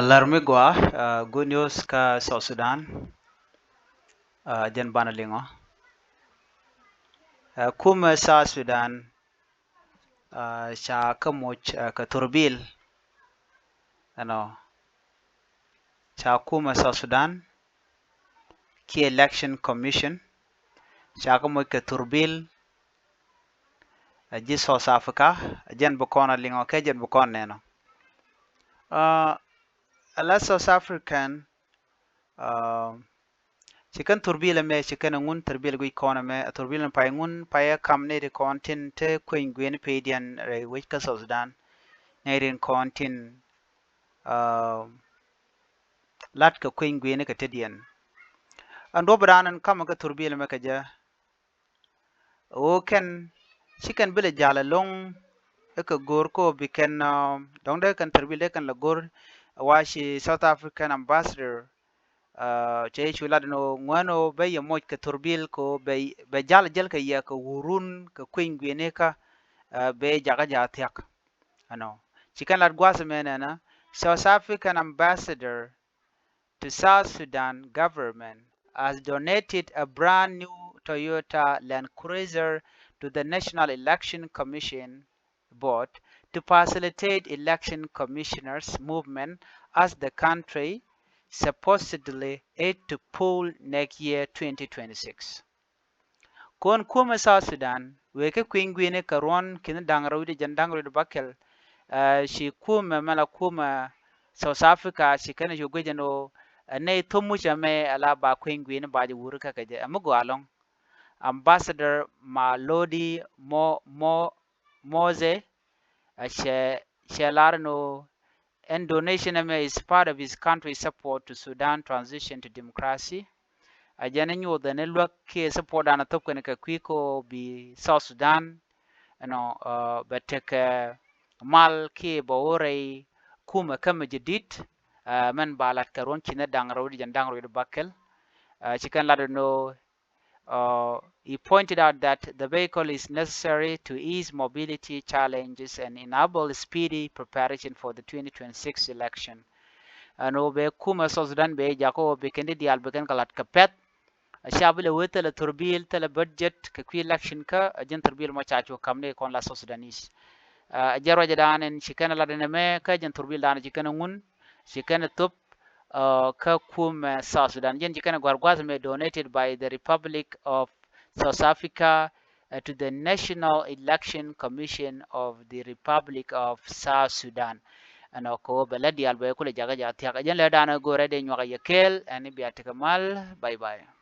Larmigwa, good news ka South Sudan, jen banalingo. Kuumɛ South Sudan, cha kamuch ka thurbil, cha kuumɛ South Sudan, ki election commission, cha kamuch ka thurbil, ji South Africa, jen bukona lingo ke jen bukona neno. A lot South African, chicken thurbil me chicken ngun thurbil gui kona me thurbil pai ngun pai kamne de kontin te kuin guen pedian re which ka South Sudan nerin kontin lat ka kuin guen ka tedian ando branan kama ka thurbil me ka ja o ken chicken bile jala long ka gor ko biken dong de kan thurbil de kan la gor washi South African ambassador che chula no ngwano be ye moj ka thurbil ko be jal ka ya ka wurun ka kuin gwene ka be jaga ja thyak chicken lat gwas menena South African ambassador to South Sudan government has donated a brand new Toyota Land Cruiser to the National Election Commission board to facilitate election commissioners movement as the country supposedly aid to poll next year 2026. Kon kuumɛ South Sudan weke kwingwine karon kin dangrawide jandangrawide bakel shi kuumɛ mala kuumɛ South Africa shi kana jogwejano ne tomucha me ala ba kwingwine ba wuru ka kaje amugo along Ambassador Malodi Moze Shelarno and donation is part of his country's support to Sudan transition to democracy. Ajanenyo the network ke support ana topkene ka kwiko bi South Sudan but mal ke bawore kuma kama jadid man balat karon kina dangrawdi jandangrawdi bakel chikan ladano he pointed out that the vehicle is necessary to ease mobility challenges and enable speedy preparation for the 2026 election. Ano be kuma South Sudan be jako be kendi dial be kan kalat kapet shabule wetele thurbil tele budget ka kwi election ka ajen thurbil mo chacho kamne kon la South Sudanese jaro jadanen shikana ladene me ka ajen thurbil dan shikana ngun shikana top ka kuumɛ South Sudan jen jikana gwargwaza me donated by the Republic of South Africa to the National Election Commission of the Republic of South Sudan ko beladi albe kule jaga ja tiaka jen le dana gore de nyoga yekel ani biatika mal bye bye.